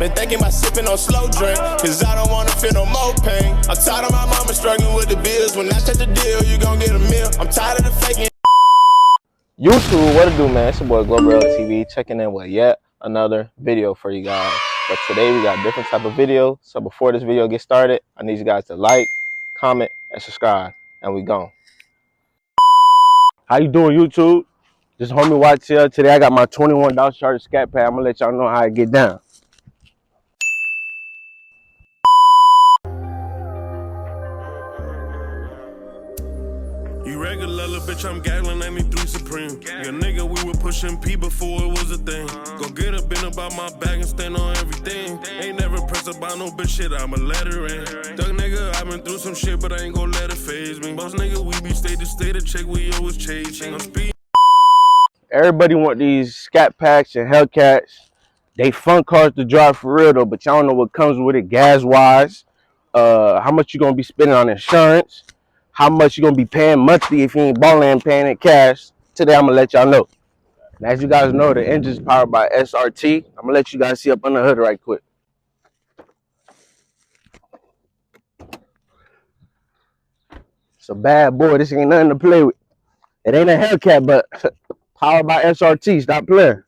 Been thinking about sipping on slow drink, cause I don't wanna feel no more pain. I'm tired of my mama struggling with the bills. When I touch the deal, you gon' get a meal. I'm tired of the faking. YouTube, what it do, man? It's your boy GlobalRellTV checking in with yet another video for you guys. But today we got a different type of video. So before this video gets started, I need you guys to like, comment, and subscribe. And we gone. How you doing, YouTube? This is HomieYTL. Today I got my 21 Dodge Scatpack. I'm gonna let y'all know how I get down. You regular little bitch, I'm gaggling at me 3 Supreme. Your nigga, we were pushing P before it was a thing. Go get a bin about my bag and stand on everything. Ain't never pressed about no bitch shit, I'ma let her in. Thug nigga, I been through some shit, but I ain't gon' let it faze me. Boss nigga, we be state to state to check, we always chasing. I'm speeding. Everybody want these Scat Packs and Hellcats. They fun cars to drive for real though, but y'all don't know what comes with it gas-wise. How much you gonna be spending on insurance. How much you gonna be paying monthly if you ain't balling and paying it cash. Today I'm gonna let y'all know. And as you guys know, the engine's powered by SRT. I'm gonna let you guys see up under the hood right quick. It's a bad boy. This ain't nothing to play with. It ain't a Hellcat, but powered by SRT. Stop playing.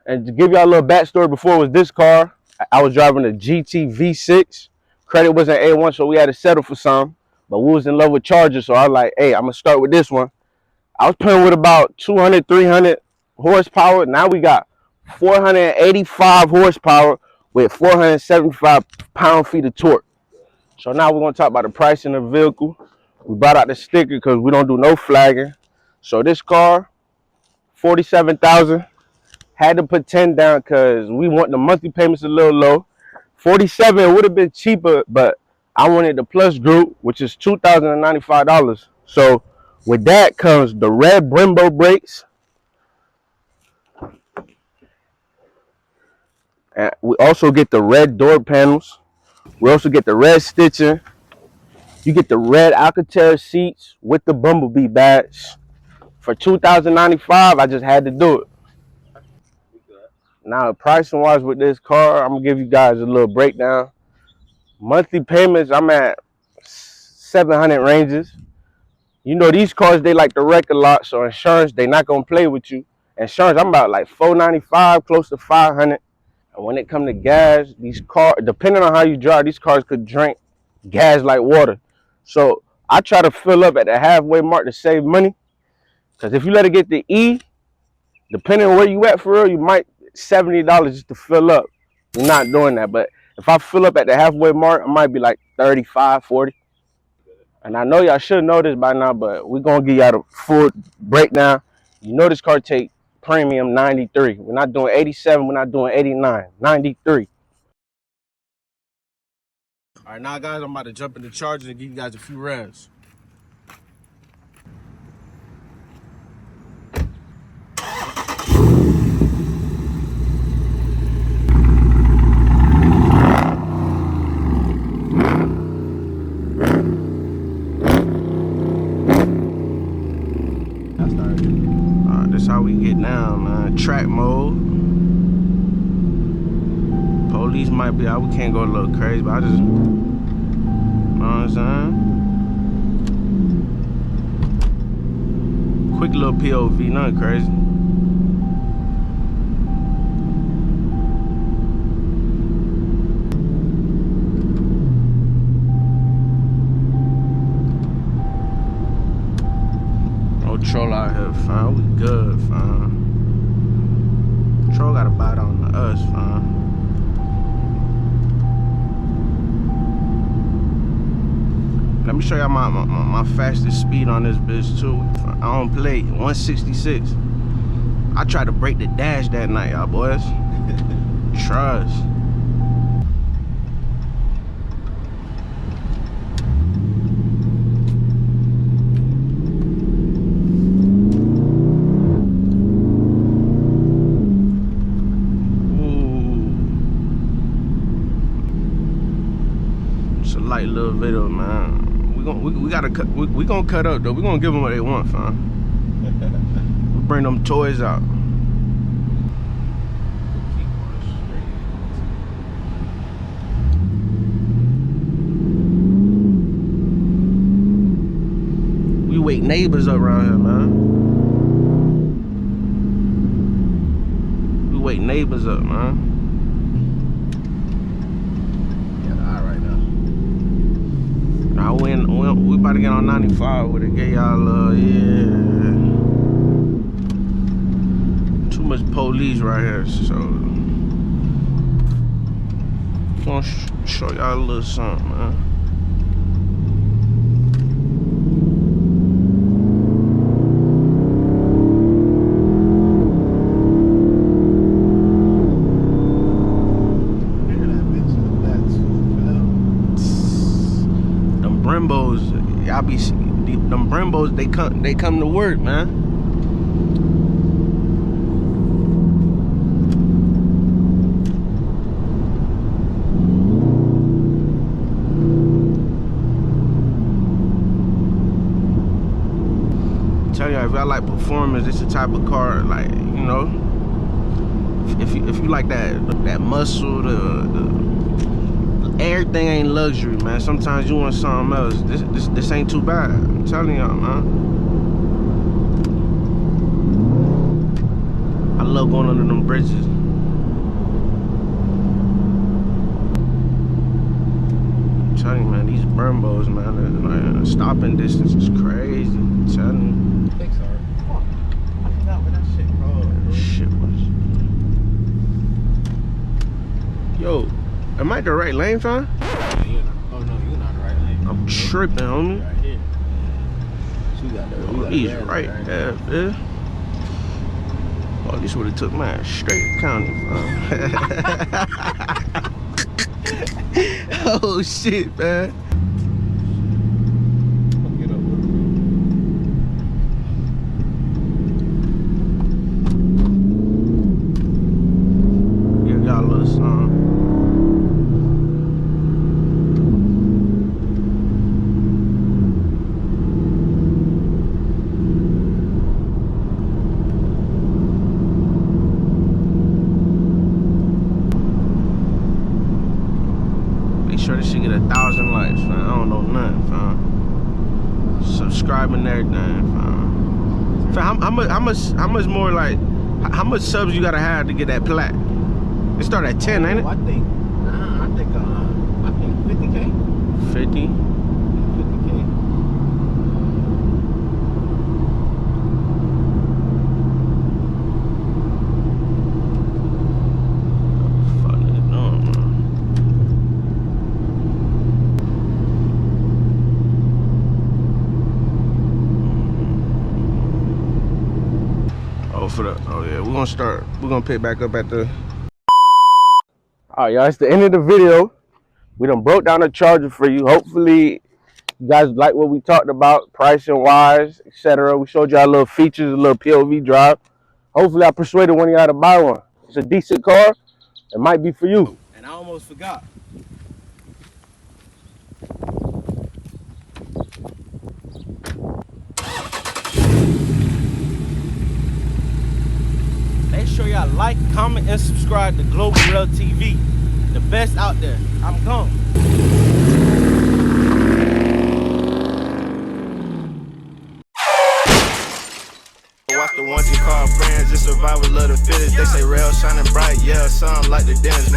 And to give y'all a little backstory, before it was this car, I was driving a GT V6. Credit wasn't A1, so we had to settle for some. But we was in love with Chargers, so I was like, hey, I'm going to start with this one. I was playing with about 200, 300 horsepower. Now we got 485 horsepower with 475 pound-feet of torque. So now we're going to talk about the price in the vehicle. We brought out the sticker because we don't do no flagging. So this car, $47,000. Had to put 10 down because we want the monthly payments a little low. 47 would have been cheaper, but I wanted the plus group, which is $2,095. So with that comes the red Brembo brakes. And we also get the red door panels. We also get the red stitching. You get the red Alcantara seats with the Bumblebee badge. For $2,095, I just had to do it. Now, pricing wise with this car, I'm gonna give you guys a little breakdown. Monthly payments, I'm at 700 ranges. You know, these cars, they like to wreck a lot, so insurance, they not gonna play with you. Insurance, I'm about like $495, close to $500. And when it comes to gas, these cars, depending on how you drive, these cars could drink gas like water. So I try to fill up at the halfway mark to save money. Because if you let it get to E, depending on where you at for real, you might $70 just to fill up. We're not doing that, but if I fill up at the halfway mark, I might be like 35, 40. And I know y'all should know this by now, but we're gonna give y'all the full breakdown. You know this car take premium 93. We're not doing 87, we're not doing 89, 93. All right, now guys, I'm about to jump in the Charger and give you guys a few revs. This how we get down, man. Track mode. Police might be out. We can't go a little crazy, but I just, you know what I'm saying? Quick little POV, nothing crazy. No troll out here, fam. We good, fam. Troll got a bite on us, fam. Let me show y'all my fastest speed on this bitch too. I don't play 166. I tried to break the dash that night, y'all boys. Trust. Ooh. It's a light little video, man. We we gotta cut. We gonna cut up though. We gonna give them what they want, fam. We bring them toys out. We wake neighbors up around here, man. We wake neighbors up, man. We about to get on 95 with it. Get y'all, yeah. Too much police right here, so gonna show y'all a little something, man. Y'all be them Brembos, they come to work, man. Tell y'all, if y'all like performance, this the type of car, like, you know, if you like that muscle, the everything ain't luxury, man. Sometimes you want something else. This ain't too bad. I'm telling y'all, man. I love going under them bridges. I'm telling you, man, these Brembos, man, like, stopping distance is crazy. I'm telling you. Pixar. Fuck. I forgot what that shit called. Shit was. Yo. Am I the right lane, fam? Oh no, you're not the right lane. I'm tripping, homie. Right here. So He's right there, bitch. Oh, this would have took my straight county, fam. Oh shit, man. Get up. Give y'all a little song. Sure this shit get 1,000 likes, fam. I don't know nothing, fam. Subscribe and everything, fam. Fam, how much more, like, how much subs you gotta have to get that plat? It start at 10, ain't it? I think 50K. 50? 50K. Oh yeah, we're gonna pick back up at the. All right, y'all, it's the end of the video. We done broke down the charger for you. Hopefully you guys like what we talked about, pricing wise, etc. We showed y'all little features, a little POV drive. Hopefully I persuaded one of y'all to buy one. It's a decent car. It might be for you. And I almost forgot. Make sure y'all like, comment, and subscribe to GlobalRellTV. The best out there. I'm gone. Watch the ones you call friends, just survival of the fittest. They say rail shining bright, yeah, something like the dentist.